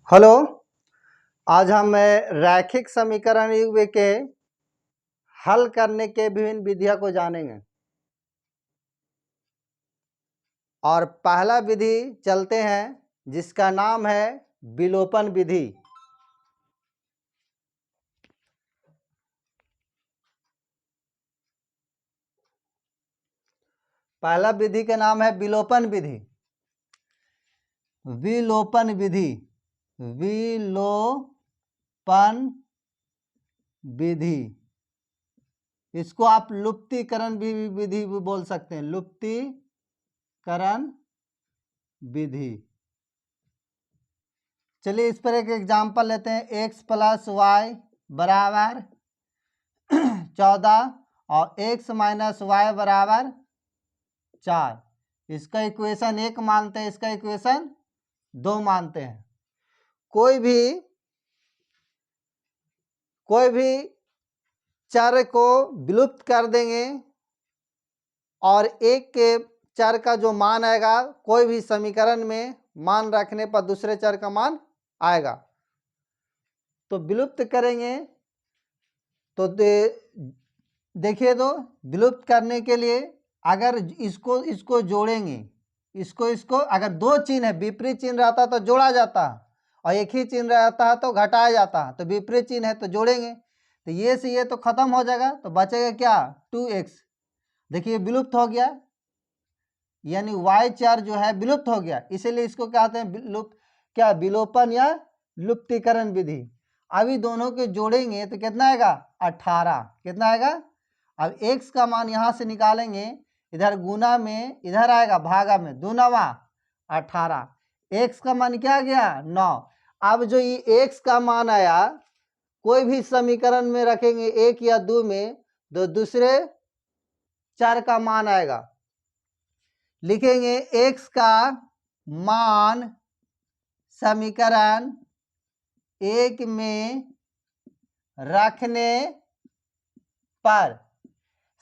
Hello. आज हम रैखिक समीकरण युग्म के हल करने के विभिन्न विधियों को जानेंगे। और पहला विधि चलते हैं जिसका नाम है विलोपन विधि। पहला विधि का नाम है विलोपन विधि। विलोपन विधि, विलोपन विधि, इसको आप लुप्तीकरण विधि भी बोल सकते हैं। लुप्तीकरण विधि। चलिए इस पर एक एग्जाम्पल लेते हैं। x प्लस वाई बराबर 14 और x माइनस वाई बराबर 4। इसका इक्वेशन 1 मानते हैं, इसका इक्वेशन 2 मानते हैं। कोई भी चर को विलुप्त कर देंगे और एक के चर का जो मान आएगा, कोई भी समीकरण में मान रखने पर दूसरे चर का मान आएगा। तो विलुप्त करेंगे तो देखिए, तो विलुप्त करने के लिए अगर इसको जोड़ेंगे, इसको अगर दो चिन्ह है, विपरीत चिन्ह रहता तो जोड़ा जाता और एक ही चिन्ह रहता है तो घटाया जाता। तो विपरीत चिन्ह है तो जोड़ेंगे, तो ये से ये तो खत्म हो जाएगा, तो बचेगा क्या 2x। देखिए विलुप्त हो गया, यानी y चर जो है विलुप्त हो गया, इसीलिए इसको कहते हैं विलोपन या लुप्तीकरण विधि। अभी दोनों के जोड़ेंगे तो कितना आएगा 18। कितना आएगा? अब x का मान यहां से निकालेंगे, इधर गुना में इधर आएगा भागा में, 2 9 18। x का मान क्या गया 9। अब जो ये x का मान आया, कोई भी समीकरण में रखेंगे 1 या 2 में, तो दूसरे चर का मान आएगा। लिखेंगे x का मान समीकरण 1 में रखने पर,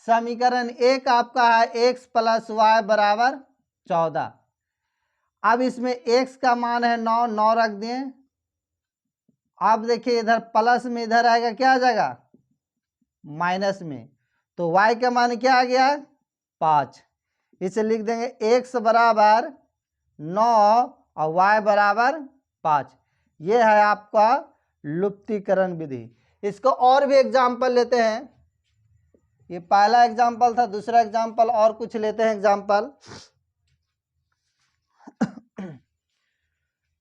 समीकरण 1 आपका है x प्लस वाई बराबर 14। अब इसमें x का मान है 9, 9 रख दें। अब देखिए इधर प्लस में इधर आएगा, क्या आ जाएगा माइनस में, तो y का मान क्या आ गया 5। इसे लिख देंगे x बराबर 9 और y बराबर 5। ये है आपका लुप्तीकरण विधि। इसको और भी एग्जाम्पल लेते हैं। ये पहला एग्जाम्पल था, दूसरा एग्जाम्पल और कुछ लेते हैं एग्जाम्पल।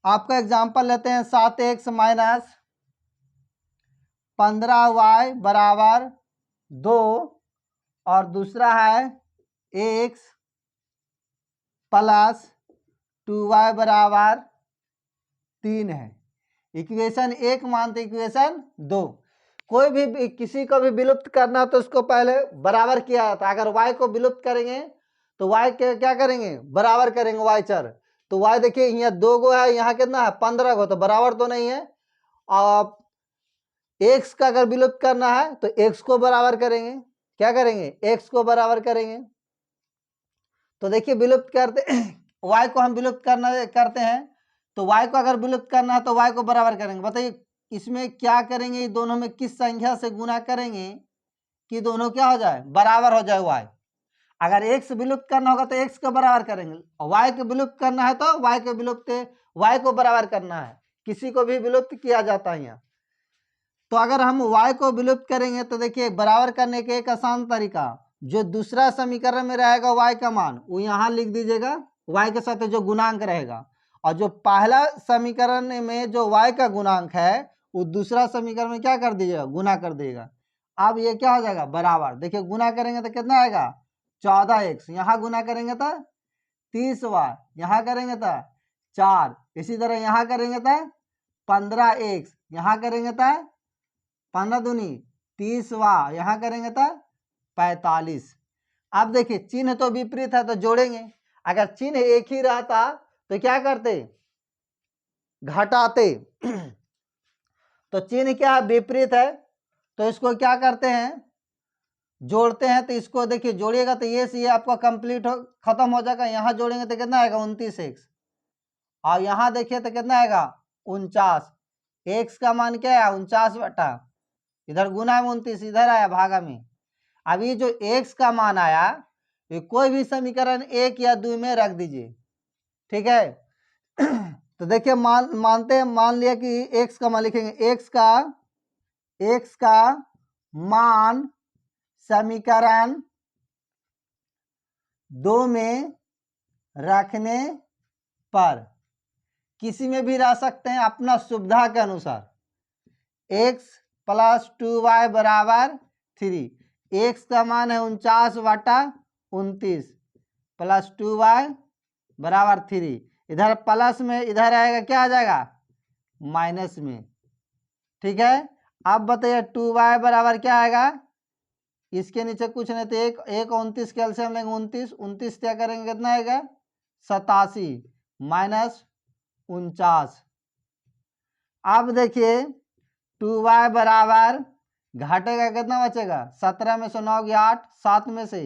आपका एग्जाम्पल लेते हैं 7x माइनस 15y बराबर 2 और दूसरा है x प्लस 2y बराबर 3 है। इक्वेशन 1 मानते, इक्वेशन 2। कोई भी किसी को भी विलुप्त करना तो उसको पहले बराबर किया जाता है। अगर y को विलुप्त करेंगे तो y के क्या करेंगे बराबर करेंगे y चर। तो y देखिए यहाँ 2 गो है, यहाँ कितना है 15 गो, तो बराबर तो नहीं है। अब x का अगर विलुप्त करना है तो x को बराबर करेंगे। क्या करेंगे x को बराबर करेंगे। तो देखिए विलुप्त करते y को हम विलुप्त करते हैं, तो y को अगर विलुप्त करना है तो y को बराबर करेंगे। बताइए इसमें क्या करेंगे, दोनों में किस संख्या से गुना करेंगे कि दोनों क्या हो जाए बराबर हो जाए y। अगर x विलुप्त करना होगा तो x को बराबर करेंगे, और y को विलुप्त करना है तो y को बराबर करना है। किसी को भी विलुप्त किया जाता है यहाँ। तो अगर हम y को विलुप्त करेंगे तो देखिए बराबर करने के एक आसान तरीका, जो दूसरा समीकरण में रहेगा y का मान वो यहाँ लिख दीजिएगा, y के साथ जो गुणांक रहेगा, और जो पहला समीकरण में जो y का गुणांक है वो दूसरा समीकरण में क्या कर दीजिएगा गुना कर दीजिएगा। अब ये क्या हो जाएगा बराबर। देखिए गुना करेंगे तो कितना आएगा 14x, यहाँ गुना करेंगे तो 30y, यहाँ करेंगे तो 4, इसी तरह यहाँ करेंगे तो 15x, यहाँ करेंगे तो 15 दूनी 30y, यहाँ करेंगे तो 45। अब देखिए चिन्ह तो विपरीत है तो जोड़ेंगे। अगर चिन्ह एक ही रहता तो क्या करते घटाते। तो चिन्ह क्या विपरीत है तो इसको क्या करते हैं जोड़ते हैं। तो इसको देखिए जोड़िएगा तो ये से ये आपका कंप्लीट हो खत्म हो जाएगा। यहाँ जोड़ेंगे तो कितना आएगा 29x, और यहाँ देखिए तो कितना आएगा 49, x का मान क्या है 49 बटा, इधर गुना में 29, इधर आया भागा में। अब ये जो x का मान आया ये कोई भी समीकरण 1 या 2 में रख दीजिए, ठीक है। तो देखिए मान लिया कि x का मान लिखेंगे, x का मान समीकरण 2 में रखने पर किसी में भी रख सकते हैं अपना सुविधा के अनुसार। x प्लस 2y बराबर 3, x का मान है 49 बटा 29 प्लस 2y बराबर 3, इधर प्लस में इधर आएगा क्या आ जाएगा माइनस में, ठीक है। अब बताइए 2y बराबर क्या आएगा, इसके नीचे कुछ नहीं तो एक 29 कैल्शियम लेंगे 29 क्या करेंगे कितना आएगा 87 माइनस 49। अब देखिए 2y बराबर घटेगा कितना बचेगा, 17 में से 9 गया 8, 7 में से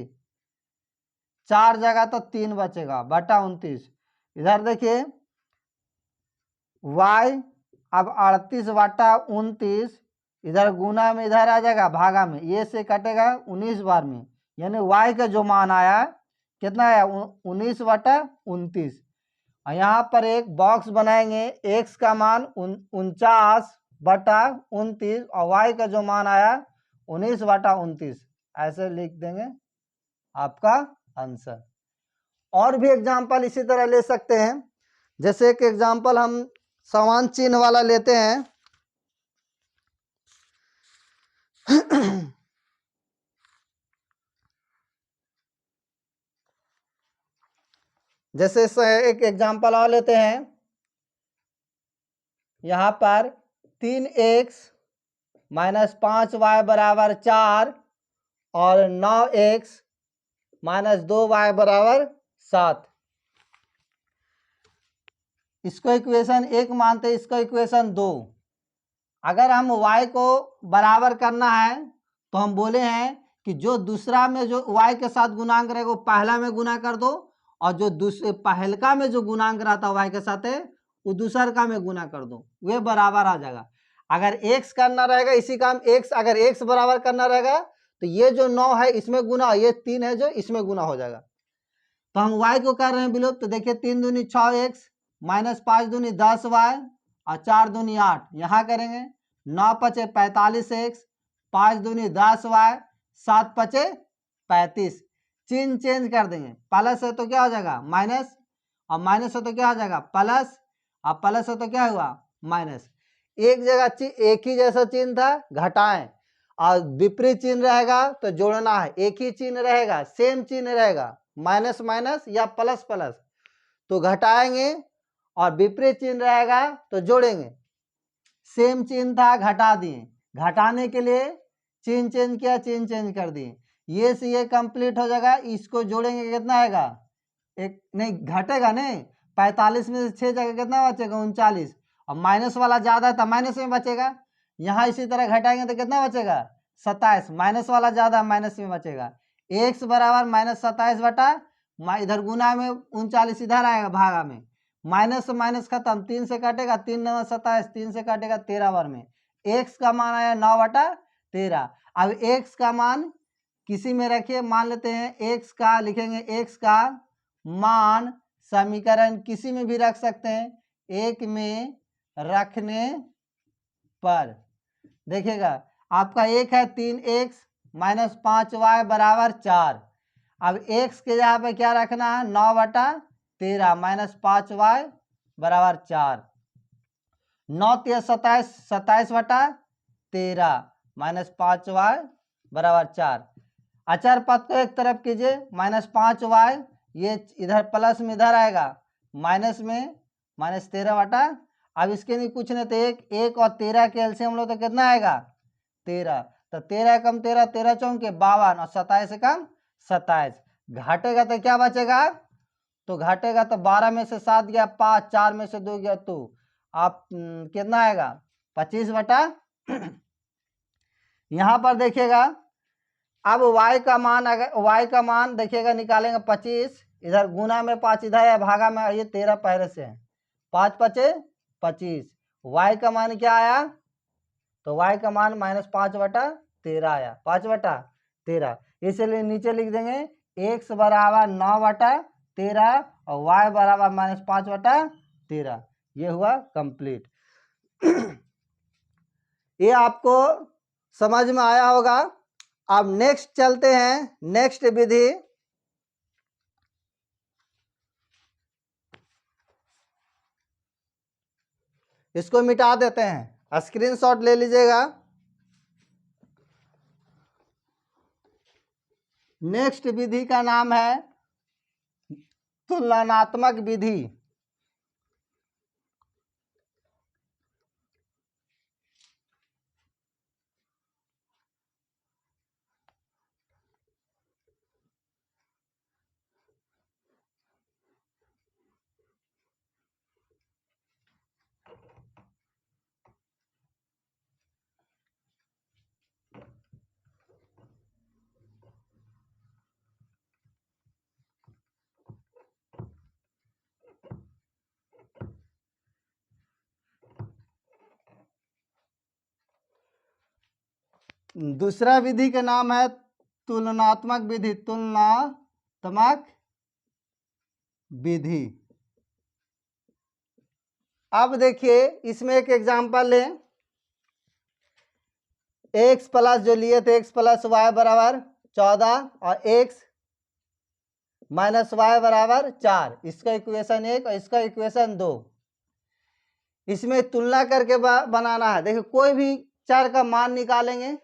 4 जगह तो 3 बचेगा बटा 29। इधर देखिए y अब 38 बटा 29, इधर गुना में इधर आ जाएगा भागा में, ये से कटेगा 19 बार में, यानी y का जो मान आया कितना आया 19 बटा 29। और यहाँ पर एक बॉक्स बनाएंगे, x का मान 49 बटा 29 और y का जो मान आया 19 बटा 29, ऐसे लिख देंगे आपका आंसर। और भी एग्जाम्पल इसी तरह ले सकते हैं, जैसे एक एग्जाम्पल हम समान चिन्ह वाला लेते हैं। जैसे एक एग्जाम्पल और लेते हैं, यहाँ पर 3x माइनस 5y बराबर 4 और 9x माइनस 2y बराबर 7, इसको इक्वेशन 1 मानते हैं, इसको इक्वेशन 2। अगर हम y को बराबर करना है तो हम बोले हैं कि जो दूसरा में जो y के साथ गुणांक रहेगा वो पहला में गुना कर दो, और जो दूसरे पहलका में जो गुणांक रहता है y के साथ है वो दूसर का में गुना कर दो, वे बराबर आ जाएगा। अगर x करना रहेगा इसी काम x, अगर x बराबर करना रहेगा तो ये जो 9 है इसमें गुना, ये 3 है जो इसमें गुना हो जाएगा। तो हम y को कर रहे हैं विलोप, तो देखिए 3 दूनी 6x माइनस 5 दूनी 10y और 4 दूनी 8, यहाँ करेंगे 9 पचे 45x, 5 दूनी 10y, 7 पचे 35, चिन्ह चेंज कर देंगे, प्लस है तो क्या हो जाएगा माइनस, और माइनस है तो क्या हो जाएगा प्लस, और प्लस है तो क्या हुआ माइनस। एक जगह एक ही जैसा चिन्ह था घटाएं, और विपरीत चिन्ह रहेगा तो जोड़ना है, एक ही चिन्ह रहेगा सेम चिन्ह रहेगा माइनस माइनस या प्लस प्लस तो घटाएंगे, और विपरीत चिन्ह रहेगा तो जोड़ेंगे। सेम चिन्ह था घटा दिए, घटाने के लिए चिन्ह चेंज किया, चिन्ह चेंज कर दिए, ये से ये कंप्लीट हो जाएगा। इसको जोड़ेंगे कितना आएगा, एक नहीं घटेगा नहीं, 45 में से 6 जगह कितना बचेगा 39, और माइनस वाला ज्यादा था माइनस में बचेगा। यहाँ इसी तरह घटाएंगे तो कितना बचेगा 27, माइनस वाला ज्यादा माइनस में बचेगा। x बराबर माइनस 27 बटा, इधर गुना में 39 इधर आएगा भागा में, माइनस से माइनस खत्म, 3 से काटेगा 3 9 27, 3 से काटेगा 13 बार में, x का मान आया 9 बटा 13। अब x का मान किसी में रखिए, मान लेते हैं x का लिखेंगे, x का मान समीकरण किसी में भी रख सकते हैं, एक में रखने पर देखिएगा आपका एक है 3x माइनस 5y बराबर 4। अब x के जगह पे क्या रखना है 9 बटा 13 माइनस 5y बराबर 4, 9 3 27, 27 बटा 13 माइनस 5y बराबर 4। अचर पद को एक तरफ कीजिए, माइनस 5y ये इधर प्लस में इधर आएगा माइनस में माइनस 13 बटा, अब इसके लिए कुछ नहीं तो एक और 13 के एलसीएम लो तो कितना आएगा 13, तो 13 कम 13, 13 चौके 52 और 27 कम 27, घटेगा तो क्या बचेगा, तो घटेगा तो 12 में से 7 गया 5, 4 में से 2 गया 2, आप कितना आएगा 25 बटा। यहाँ पर देखिएगा अब y का मान, अगर y का मान देखिएगा निकालेंगे 25, इधर गुना में 5 इधर है भागा में ये 13 पहले से है, 5 पचे 25, y का मान क्या आया, तो y का मान -5/13 आया, 5/13। इसलिए नीचे लिख देंगे x बराबर 9/13 और y बराबर -5/13। ये हुआ कंप्लीट। ये आपको समझ में आया होगा। अब नेक्स्ट चलते हैं, नेक्स्ट विधि। इसको मिटा देते हैं, स्क्रीनशॉट ले लीजिएगा। नेक्स्ट विधि का नाम है तुलनात्मक विधि। दूसरा विधि का नाम है तुलनात्मक विधि, तुलनात्मक विधि। अब देखिए इसमें एक एग्जांपल लें, x प्लस जो लिए थे x प्लस वाई बराबर 14 और x माइनस वाई बराबर 4, इसका इक्वेशन 1 और इसका इक्वेशन 2। इसमें तुलना करके बनाना है। देखिए कोई भी चर का मान निकालेंगे,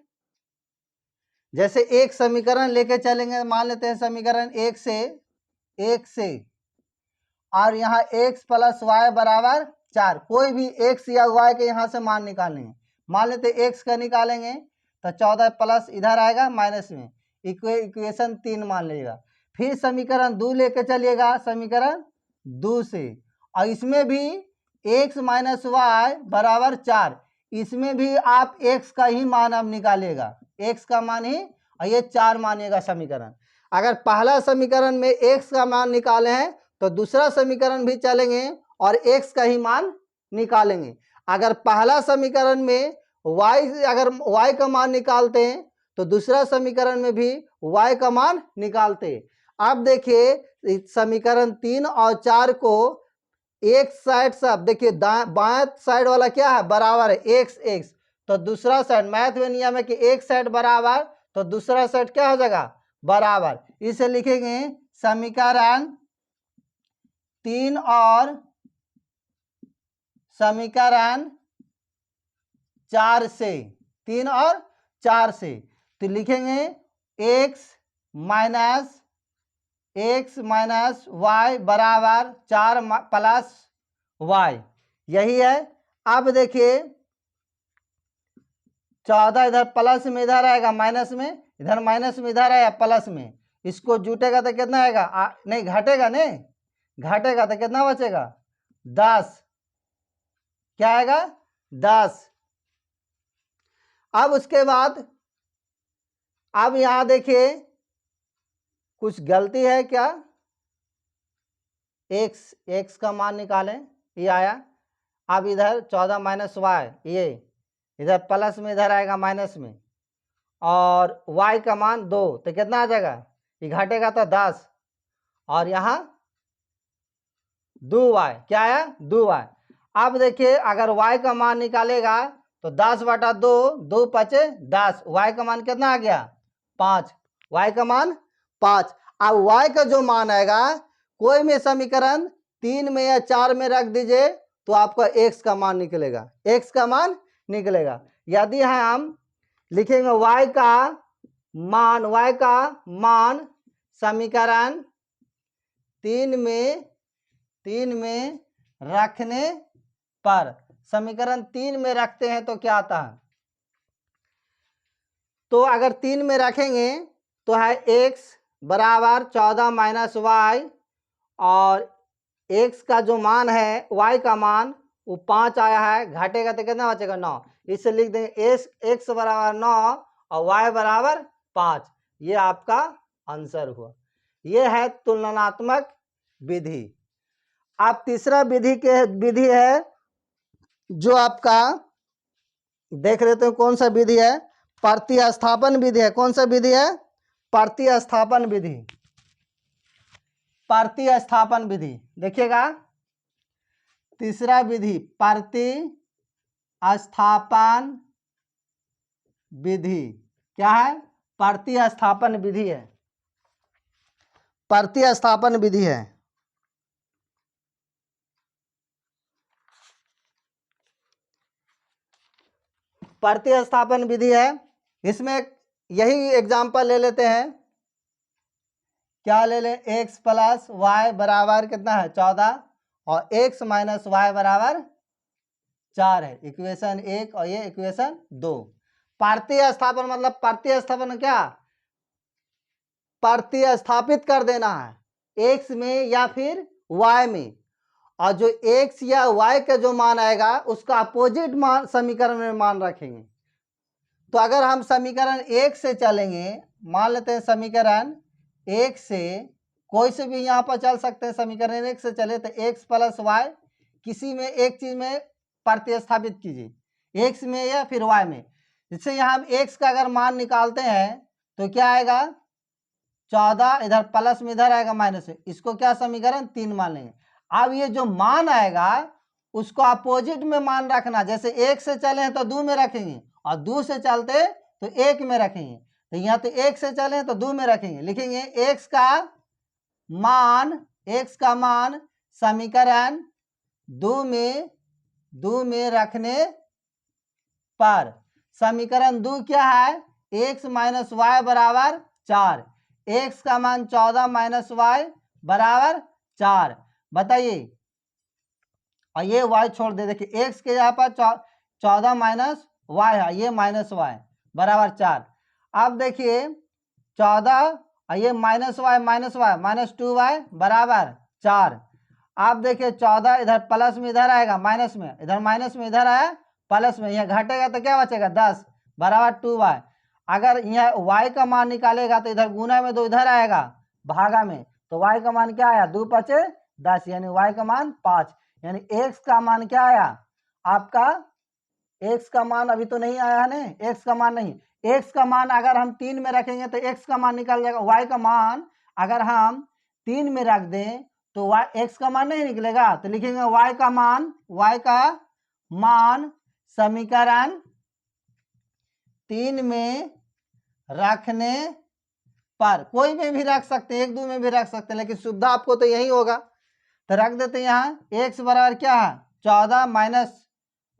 जैसे एक समीकरण लेके चलेंगे, मान लेते हैं समीकरण 1 से और यहाँ x प्लस वाई बराबर 4, कोई भी x या y के यहाँ से मान निकालेंगे। मान लेते x का निकालेंगे तो 14 प्लस इधर आएगा माइनस में, इक्वेशन 3 मान लीजिएगा। फिर समीकरण 2 लेके चलिएगा, समीकरण 2 से, और इसमें भी x माइनस वाई बराबर 4, इसमें भी आप x का ही मान अब निकालिएगा, x का मान ही, और ये 4 मानिएगा समीकरण। अगर पहला समीकरण में x का मान निकाले हैं तो दूसरा समीकरण भी चलेंगे और x का ही मान निकालेंगे। अगर पहला समीकरण में अगर y का मान निकालते हैं तो दूसरा समीकरण में भी y का मान निकालते हैं। अब देखिए समीकरण 3 और 4 को एक साइड से, अब देखिए बाएं साइड वाला क्या है, बराबर है x, तो दूसरा साइड, मैथ में नियम है कि एक साइड बराबर तो दूसरा साइड क्या हो जाएगा, बराबर। इसे लिखेंगे समीकरण 3 और समीकरण 4 से, 3 और 4 से, तो लिखेंगे x माइनस वाई बराबर 4 प्लस वाई, यही है। अब देखिए 14 इधर प्लस में इधर आएगा माइनस में, इधर माइनस में इधर आएगा प्लस में, इसको जुटेगा तो कितना आएगा, नहीं घटेगा, नहीं घटेगा तो कितना बचेगा, 10, क्या आएगा 10। अब उसके बाद अब यहां देखिए कुछ गलती है क्या, x का मान निकालें, ये आया। अब इधर 14 माइनस वाई, ये इधर प्लस में इधर आएगा माइनस में, और y का मान 2, तो कितना आ जाएगा, ये घटेगा तो 10, और यहाँ 2y, क्या आया 2y। अब देखिए अगर y का मान निकालेगा तो 10/2, 2 5 10, y का मान कितना आ गया 5, y का मान 5। अब y का जो मान आएगा कोई में समीकरण 3 में या 4 में रख दीजिए तो आपका x का मान निकलेगा, x का मान निकलेगा। यदि हम लिखेंगे y का मान समीकरण 3 में रखने पर, समीकरण 3 में रखते हैं तो क्या आता है, तो अगर 3 में रखेंगे तो है x बराबर 14 माइनस वाई, और x का जो मान है y का मान वो 5 आया है, घटेगा तो कितना बचेगा 9, इससे लिख देंगे x बराबर 9 और y बराबर 5। ये आपका आंसर हुआ। ये है तुलनात्मक विधि। अब तीसरा विधि है जो आपका देख लेते हैं कौन सा विधि है, प्रतिस्थापन विधि है। कौन सा विधि है? प्रतिस्थापन विधि। प्रतिस्थापन विधि देखिएगा, तीसरा विधि प्रतिस्थापन विधि क्या है? प्रतिस्थापन विधि है, प्रतिस्थापन विधि है। प्रतिस्थापन विधि है, इसमें यही एग्जांपल ले लेते हैं। क्या ले लें? x प्लस वाई बराबर कितना है? 14 और x माइनस वाई बराबर 4 है। इक्वेशन 1 और ये इक्वेशन 2। प्रतिस्थापन मतलब प्रतिस्थापन क्या? प्रतिस्थापित कर देना है x में या फिर y में, और जो x या y का जो मान आएगा उसका अपोजिट मान समीकरण में मान रखेंगे। तो अगर हम समीकरण 1 से चलेंगे, मान लेते हैं समीकरण 1 से, कोई से भी यहाँ पर चल सकते हैं। समीकरण 1 से चले तो x प्लस वाई किसी में एक चीज में प्रतिस्थापित कीजिए, x में या फिर y में। इससे यहाँ हम x का अगर मान निकालते हैं तो क्या आएगा? 14, इधर प्लस में इधर आएगा माइनस में, इसको क्या समीकरण 3 मान लेंगे। अब ये जो मान आएगा उसको अपोजिट में मान रखना। जैसे 1 से चले हैं तो 2 में रखेंगे, और 2 से चलते तो 1 में रखेंगे। तो यहाँ तो 1 से चले तो 2 में रखेंगे, लिखेंगे x का मान समीकरण 2 में रखने पर समीकरण 2 क्या है? x माइनस वाई बराबर 4। x का मान 14 माइनस वाई बराबर 4। बताइए, और ये y छोड़ दे, देखिए x के यहाँ पर 14 माइनस वाई है, ये माइनस वाई बराबर 4। अब देखिए 14 और ये माइनस वाई माइनस 2y बराबर 4। आप देखिए 14 इधर प्लस में इधर आएगा माइनस में, इधर माइनस में इधर आया प्लस में, यहाँ घटेगा तो क्या बचेगा? 10 बराबर 2y। अगर यहाँ y का मान निकालेगा तो इधर गुना में 2 इधर आएगा भागा में, तो y का मान क्या आया? 2 5 10, यानी y का मान 5। यानी x का मान क्या आया आपका? x का मान अभी तो नहीं आया है ना, x का मान नहीं। x का मान अगर हम 3 में रखेंगे तो x का मान निकल जाएगा। y का मान अगर हम 3 में रख दें तो x का मान नहीं निकलेगा, तो लिखेंगे y का मान समीकरण 3 में रखने पर, कोई में भी रख सकते हैं, 1 2 में भी रख सकते हैं, लेकिन सुविधा आपको तो यही होगा। तो रख देते हैं यहाँ x बराबर क्या है? 14 माइनस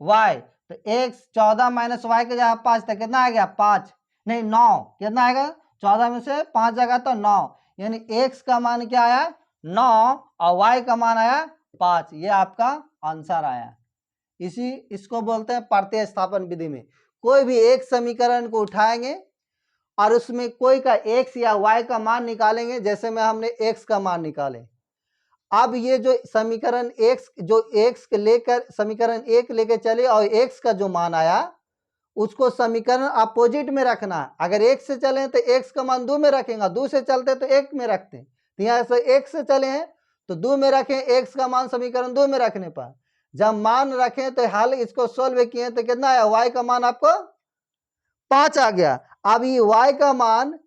वाई। तो x 14 माइनस वाई के जगह 5 था, कितना आ गया? 5 नहीं 9, कितना आएगा? 14 में से 5 जगह तो 9, यानी x का मान क्या आया? 9 और y का मान आया 5। ये आपका आंसर आया। इसको बोलते हैं प्रतिस्थापन विधि में। कोई भी एक समीकरण को उठाएंगे और उसमें कोई का x या y का मान निकालेंगे। जैसे में हमने x का मान निकाले, अब ये जो समीकरण x लेकर समीकरण 1 लेकर चले और x का जो मान आया उसको समीकरण अपोजिट में रखना। अगर 1 से चले तो x का मान 2 में रखेंगे, 2 से चलते तो 1 में रखते। तो यहाँ से 1 से चले हैं तो 2 में रखें, x का मान समीकरण 2 में रखने पर जब मान रखें तो हाल इसको सोल्व किए तो कितना आया? y का मान आपको 5 आ गया। अब ये y का मान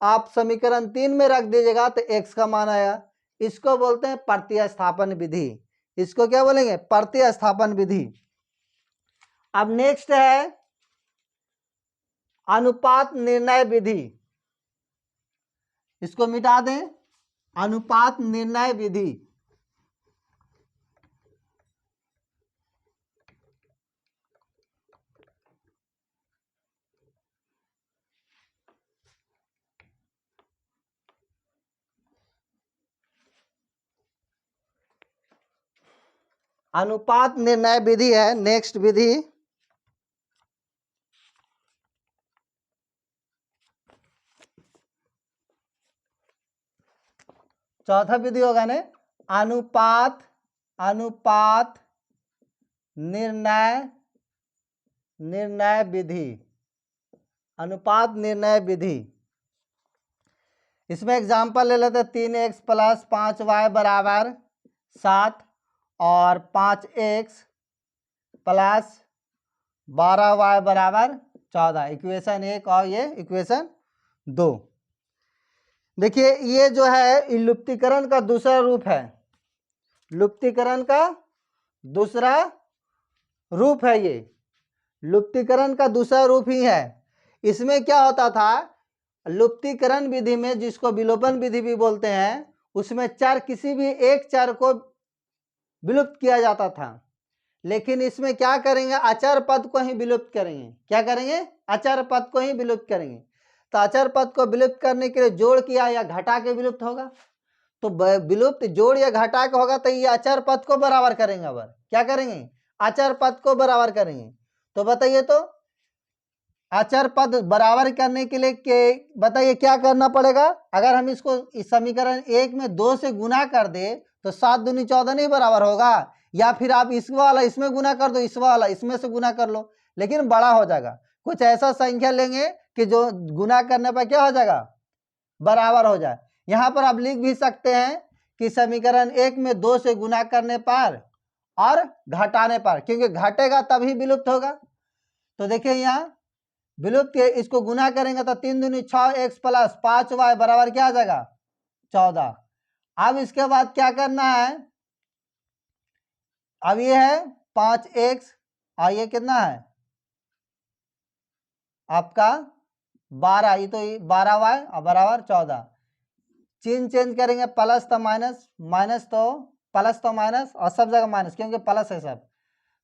आप समीकरण 3 में रख दीजिएगा तो x का मान आया। इसको बोलते हैं प्रतिस्थापन विधि। इसको क्या बोलेंगे? प्रतिस्थापन विधि। अब नेक्स्ट है अनुपात निर्णय विधि। इसको मिटा दें, अनुपात निर्णय विधि। अनुपात निर्णय विधि है नेक्स्ट विधि। चौथा विधि होगा ने अनुपात निर्णय विधि। अनुपात निर्णय विधि, इसमें एग्जाम्पल ले लेते 3x प्लस 5y बराबर 7 और 5x प्लस 12y बराबर 14, इक्वेशन 1 और ये इक्वेशन 2। देखिए ये जो है लुप्तीकरण का दूसरा रूप है, लुप्तीकरण का दूसरा रूप है, ये लुप्तीकरण का दूसरा रूप ही है। इसमें क्या होता था, लुप्तीकरण विधि में, जिसको विलोपन विधि भी बोलते हैं, उसमें चर, किसी भी एक चर को विलुप्त किया जाता था। लेकिन इसमें क्या करेंगे, अचर पद को ही विलुप्त करेंगे। क्या करेंगे, अचर पद को ही विलुप्त करेंगे। तो अचर पद को विलुप्त करने के लिए जोड़ किया या घटा के विलुप्त होगा, तो विलुप्त जोड़ या घटा के होगा, तो ये अचर पद को बराबर करेंगे। अब क्या करेंगे, अचर पद को बराबर करेंगे। तो बताइए, तो अचर पद बराबर करने के लिए बताइए क्या करना पड़ेगा। अगर हम इसको इस समीकरण 1 में 2 से गुना कर दे तो 7 दूनी 14 नहीं बराबर होगा, या फिर आप इस वाला इसमें गुना कर दो, इस वाला इसमें से गुना कर लो, लेकिन बड़ा हो जाएगा। कुछ ऐसा संख्या लेंगे कि जो गुना करने पर क्या हो जाएगा, बराबर हो जाए। यहां पर आप लिख भी सकते हैं कि समीकरण 1 में 2 से गुना करने पर और घटाने पर, क्योंकि घटेगा तभी विलुप्त होगा। तो देखिए यहाँ विलुप्त के इसको गुना करेंगे तो 3 दूनी 6 x प्लस 5y बराबर क्या आ जाएगा, 14। अब इसके बाद क्या करना है, अब ये है 5x और ये कितना है आपका 12, ये तो 12y और बराबर 14। चिन्ह चेंज करेंगे, प्लस तो माइनस, माइनस तो प्लस तो माइनस, और सब जगह माइनस, क्योंकि प्लस है सब।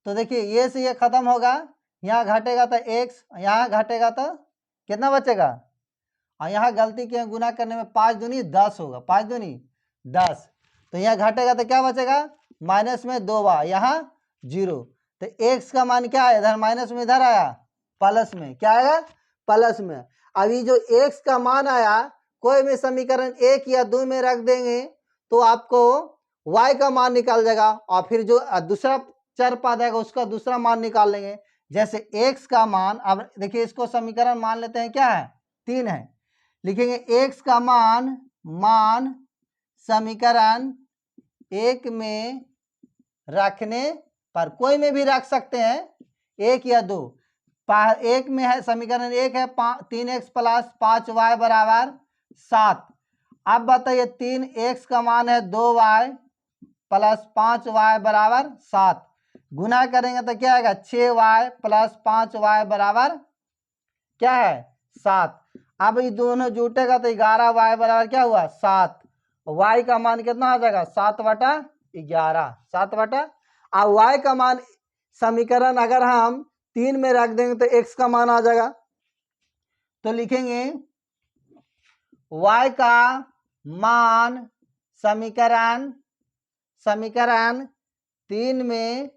तो देखिए ये से ये खत्म होगा, यहाँ घटेगा तो x, यहाँ घटेगा तो कितना बचेगा, और यहाँ गलती किए गुना करने में 5 दूनी 10 होगा, 5 दूनी 10। तो यहाँ घटेगा तो क्या बचेगा, माइनस में 2 यहाँ 0। तो x का मान क्या है, इधर माइनस में, इधर आया प्लस में, क्या आएगा, प्लस में। अभी जो x का मान आया, कोई भी समीकरण 1 या 2 में रख देंगे तो आपको y का मान निकाल जाएगा, और फिर जो दूसरा चर पद आएगा उसका दूसरा मान निकाल लेंगे। जैसे x का मान, अब देखिए इसको समीकरण मान लेते हैं क्या है, 3 है, लिखेंगे x का मान समीकरण 1 में रखने पर, कोई में भी रख सकते हैं, 1 या 2। 1 में है, समीकरण 1 है 3x प्लस 5y बराबर 7। अब बताइए 3x का मान है 2y प्लस 5y बराबर 7, गुना करेंगे तो क्या आएगा, 6y प्लस 5y बराबर क्या है, 7। अब ये दोनों जुटेगा तो 11y बराबर क्या हुआ, 7। y का मान कितना आ जाएगा, 7/11, 7/। अब y का मान समीकरण अगर हम 3 में रख देंगे तो x का मान आ जाएगा। तो लिखेंगे y का मान समीकरण 3 में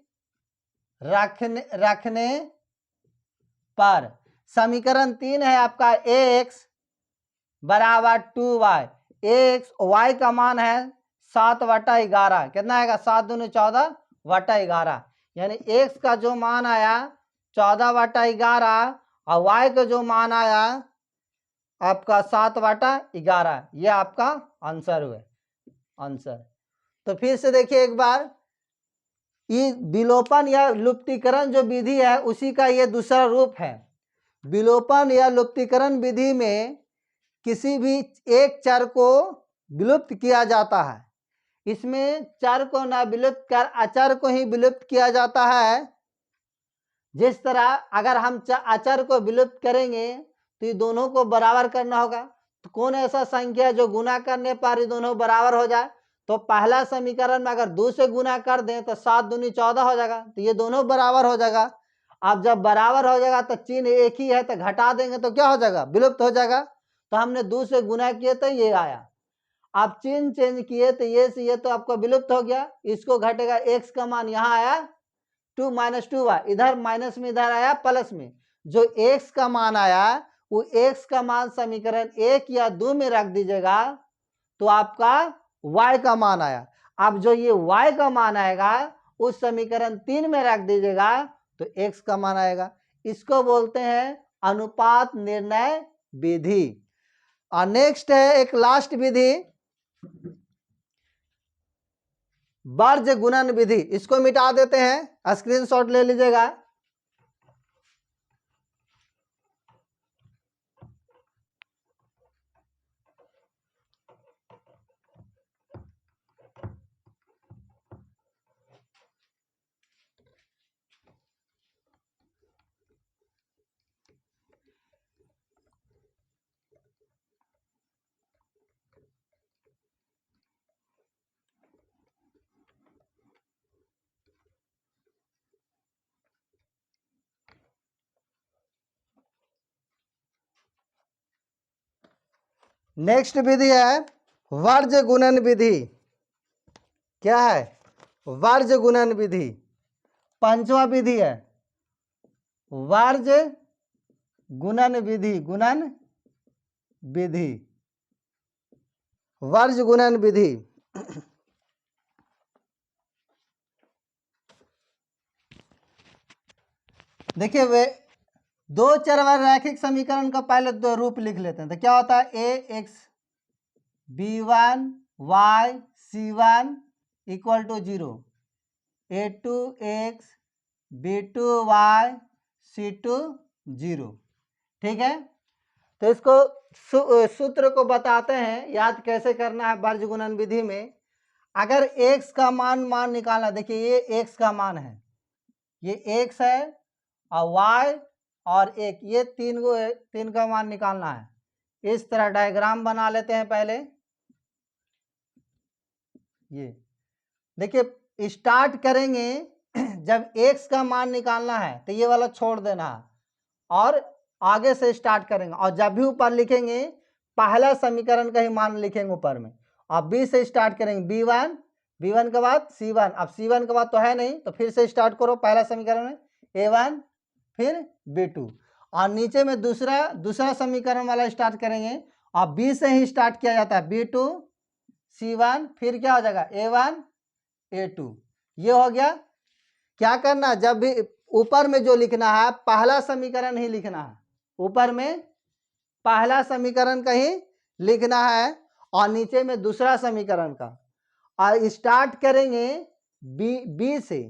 रखने पर, समीकरण 3 है आपका x बराबर 2y, x y का मान है 7/11, कितना आएगा, 7 दूनी 14/11, यानी x का जो मान आया 14/11 और y का जो मान आया आपका 7/11, यह आपका आंसर हुआ, आंसर। तो फिर से देखिए एक बार, ये विलोपन या लुप्तीकरण जो विधि है उसी का ये दूसरा रूप है। विलोपन या लुप्तीकरण विधि में किसी भी एक चर को विलुप्त किया जाता है। इसमें चर को न विलुप्त कर अचर को ही विलुप्त किया जाता है। जिस तरह अगर हम अचर को विलुप्त करेंगे तो ये दोनों को बराबर करना होगा। तो कौन ऐसा संख्या जो गुना करने पर ये दोनों बराबर हो जाए, तो पहला समीकरण में अगर 2 से गुना कर दें तो 7 दूनी 14 हो जाएगा, तो ये दोनों बराबर हो जाएगा। अब जब बराबर हो जाएगा तो चिन्ह एक ही है, तो घटा देंगे तो क्या हो जाएगा, विलुप्त हो जाएगा। तो हमने 2 से गुना किए तो ये आया, आप चिन्ह चेंज किए तो ये से ये तो आपको विलुप्त हो गया। इसको घटेगा, x का मान यहाँ आया 2 - 2y, इधर माइनस में, इधर आया प्लस में। जो x का मान आया वो x का मान समीकरण 1 या 2 में रख दीजिएगा तो आपका y का मान आया। अब जो ये y का मान आएगा उस समीकरण 3 में रख दीजिएगा तो x का मान आएगा। इसको बोलते हैं अनुपात निर्णय विधि। और नेक्स्ट है एक लास्ट विधि, वर्ज गुणन विधि, इसको मिटा देते हैं, स्क्रीनशॉट ले लीजिएगा। नेक्स्ट विधि है वर्ज गुणन विधि। क्या है? वर्ज गुणन विधि। पांचवा विधि है वर्ज गुणन विधि। गुणन विधि, वर्ज गुणन विधि। देखिए वे दो चरवार रैखिक समीकरण का पहले दो रूप लिख लेते हैं। तो क्या होता है? A X B one Y C one equal to 0, A two X B two Y C two 0। ठीक है, तो इसको सूत्र को बताते हैं, याद कैसे करना है वर्ज गुणन विधि में। अगर x का मान निकालना, देखिए ये x का मान है, ये x है, और y और 1, ये तीन का मान निकालना है। इस तरह डायग्राम बना लेते हैं पहले। ये देखिए स्टार्ट करेंगे जब x का मान निकालना है तो ये वाला छोड़ देना है और आगे से स्टार्ट करेंगे, और जब भी ऊपर लिखेंगे पहला समीकरण का ही मान लिखेंगे ऊपर में। अब b से स्टार्ट करेंगे, b1 के बाद c1। अब c1 के बाद तो है नहीं, तो फिर से स्टार्ट करो पहला समीकरण में a1 फिर b2, और नीचे में दूसरा समीकरण वाला स्टार्ट करेंगे। और b से ही स्टार्ट किया जाता है, b2 c1 फिर क्या हो जाएगा a1 a2। ये हो गया। क्या करना, जब भी ऊपर में जो लिखना है पहला समीकरण ही लिखना है, ऊपर में पहला समीकरण का ही लिखना है और नीचे में दूसरा समीकरण का। और स्टार्ट करेंगे बी से।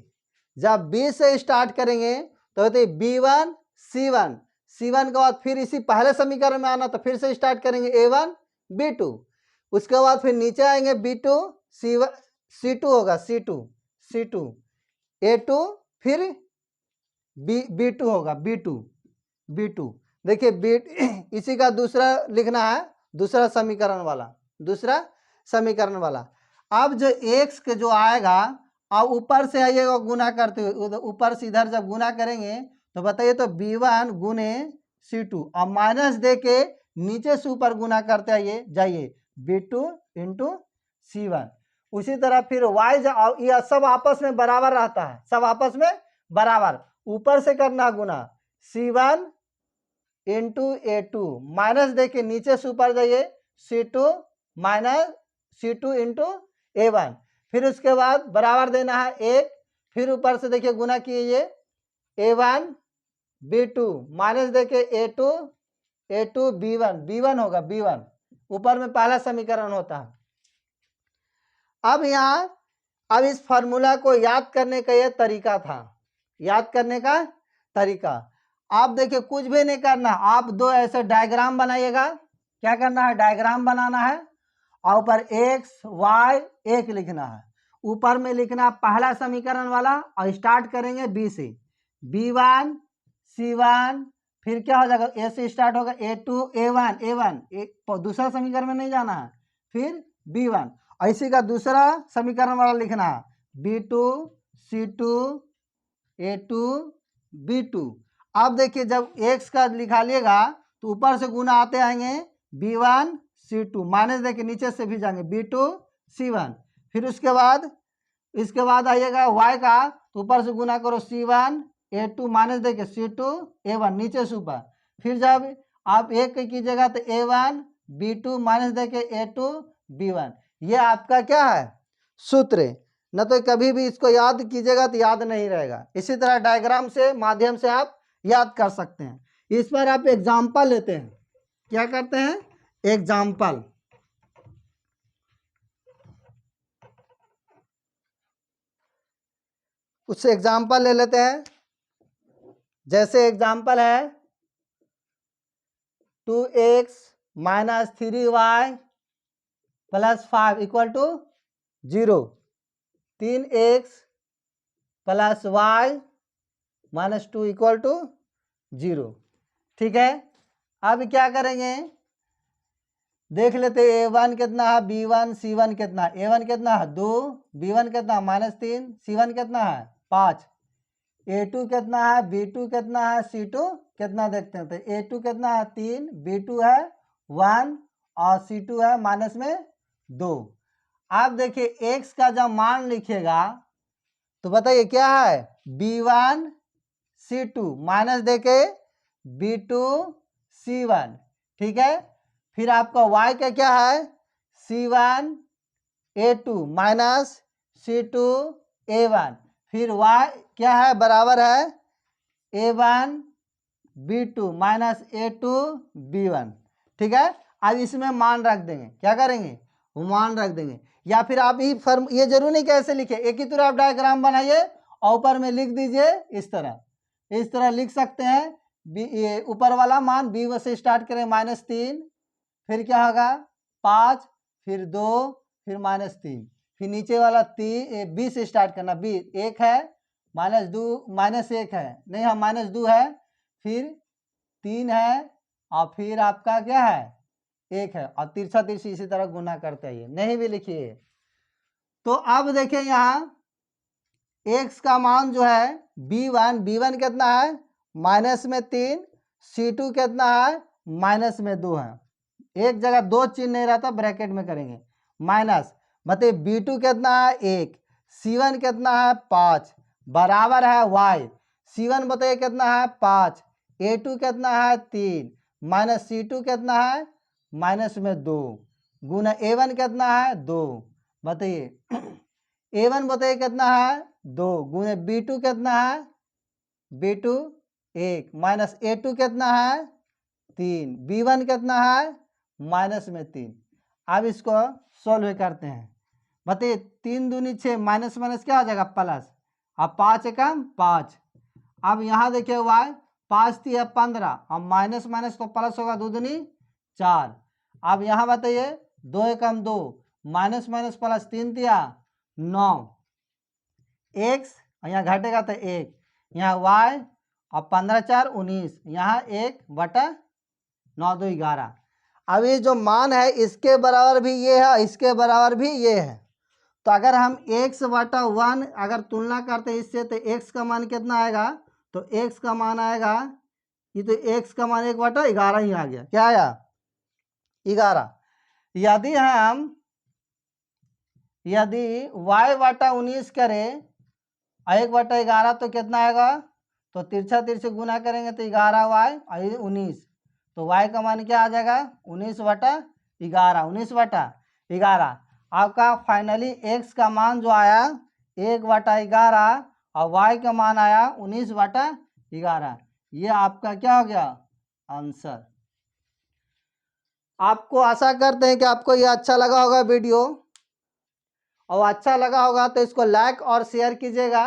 जब बी से स्टार्ट करेंगे तो होते b1 c1 के बाद फिर इसी पहले समीकरण में आना, तो फिर से स्टार्ट करेंगे a1 b2। उसके बाद फिर नीचे आएंगे b2 c2 होगा c2 a2 फिर b2 होगा b2। देखिए इसी का दूसरा लिखना है, दूसरा समीकरण वाला। अब जो x के जो आएगा, अब ऊपर से आइएगा गुना करते हुए, ऊपर से इधर जब गुना करेंगे तो बताइए, तो b1 गुने c2 और माइनस दे के नीचे से ऊपर गुना करते आइए जाइए b2 इंटू c1। उसी तरह फिर y, यह सब आपस में बराबर रहता है, सब आपस में बराबर। ऊपर से करना गुना c1 इंटू a2, माइनस दे के नीचे से ऊपर जाइए c2 minus c2 into a1। फिर उसके बाद बराबर देना है 1, फिर ऊपर से देखिए गुना कीजिए a1 b2 माइनस दे के a2 b1 होगा b1, ऊपर में पहला समीकरण होता है। अब इस फॉर्मूला को याद करने का यह तरीका था, याद करने का तरीका। आप देखिए कुछ भी नहीं करना, आप दो ऐसे डायग्राम बनाइएगा। क्या करना है? डायग्राम बनाना है और ऊपर x y 1 लिखना है, ऊपर में लिखना पहला समीकरण वाला, और स्टार्ट करेंगे b से, b1 c1 फिर क्या हो जाएगा, a से स्टार्ट होगा a2 a1 दूसरा समीकरण में नहीं जाना है, फिर b1। इसी का दूसरा समीकरण वाला लिखना है b2 c2 a2 b2। अब देखिए जब x का लिखा तो ऊपर से गुना आते आएंगे b1 c2, माइनस देखिए नीचे से भी जाएंगे b2 c1। फिर उसके बाद आइएगा y का, तो ऊपर से गुना करो c1 a2 माइनस देखिए c2 a1 नीचे से ऊपर। फिर जब आप एक कीजिएगा तो a1 b2 माइनस देखिए a2 b1। ये आपका क्या है? सूत्र। न तो कभी भी इसको याद कीजिएगा तो याद नहीं रहेगा, इसी तरह डायग्राम से माध्यम से आप याद कर सकते हैं। इस पर आप एग्जाम्पल लेते हैं। क्या करते हैं? एग्जाम्पल। कुछ एग्जाम्पल ले लेते हैं। जैसे एग्जाम्पल है 2x minus 3y plus 5 equal to 0, 3x plus y minus 2 equal to 0। ठीक है, अब क्या करेंगे, देख लेते a1 कितना है, b1 c1 कितना है। a1 कितना है 2, b1 कितना है -3, c1 कितना है 5, a2 कितना है, b2 कितना है, c2 कितना देखते हैं। तो a2 कितना है 3, b2 है 1 और c2 है -2। आप देखिए x का जब मान लिखिएगा तो बताइए क्या है, b1 c2 माइनस देके b2 c1। ठीक है, फिर आपका y का क्या है, c1 a2 minus c2 a1। फिर y क्या है, बराबर है a1 b2 minus a2 b1। ठीक है, अब इसमें मान रख देंगे, क्या करेंगे, मान रख देंगे। या फिर आप ही फर्म, ये जरूर नहीं कैसे लिखे, एक ही तरह आप डायग्राम बनाइए और ऊपर में लिख दीजिए इस तरह लिख सकते हैं। ये ऊपर वाला मान b से स्टार्ट करें -3, फिर क्या होगा 5, फिर 2, फिर -3, फिर नीचे वाला b से स्टार्ट करना, b 1 है -1 है, नहीं हाँ -2 है, फिर 3 है और फिर आपका क्या है 1 है, और तिरछा तिरछी इसी तरह गुना करते हैं, नहीं भी लिखिए। तो अब देखें यहाँ x का मान जो है b1 कितना है -3, c2 कितना है -2 है। एक जगह दो चिन्ह नहीं रहता, ब्रैकेट में करेंगे माइनस, मतलब b2 कितना है 1, c1 कितना है 5, बराबर है y, c1 बताइए कितना है 5, a2 कितना है 3, माइनस c2 कितना है -2, गुना a1 कितना है 2, बताइए a1 बताइए कितना है 2, गुने b2 कितना है b2 1, माइनस a2 कितना है 3, b1 कितना है -3। अब इसको सॉल्व करते हैं, बताइए 3 दूनी 6, माइनस माइनस क्या हो जाएगा प्लस, अब 5 एकम 5। अब यहाँ देखिए y 5 थी 15, अब माइनस माइनस तो प्लस होगा, 2 दूनी 4। अब यहाँ बताइए 2 एकम 2, माइनस माइनस प्लस 3 दिया 9, x यहाँ घटेगा तो 1, यहाँ y और 15 4 19, यहाँ 1/9 2 11। अब ये जो मान है इसके बराबर भी ये है, इसके बराबर भी ये है। तो अगर हम x/1 अगर तुलना करते हैं इससे, तो x का मान कितना आएगा, तो x का मान आएगा, ये तो x का मान 1/11 ही आ गया, क्या आया 11। यदि हम y/19 करें 1/11 तो कितना आएगा, तो तिरछा तिरछे गुना करेंगे तो 11y और 19, तो y का मान क्या आ जाएगा 19/11, 19/11। आपका फाइनली x का मान जो आया 1/11 और y का मान आया 19/11। ये आपका क्या हो गया आंसर। आपको आशा करते हैं कि आपको ये अच्छा लगा होगा वीडियो, और अच्छा लगा होगा तो इसको लाइक और शेयर कीजिएगा।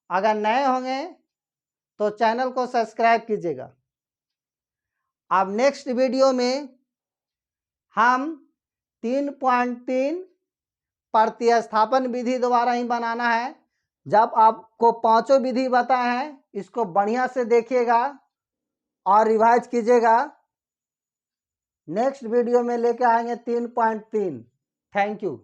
अगर नए होंगे तो चैनल को सब्सक्राइब कीजिएगा। अब नेक्स्ट वीडियो में हम 3.3 प्रतिस्थापन विधि दोबारा ही बनाना है। जब आपको पांचों विधि बताए हैं, इसको बढ़िया से देखिएगा और रिवाइज कीजिएगा। नेक्स्ट वीडियो में लेके आएंगे 3.3। Thank you.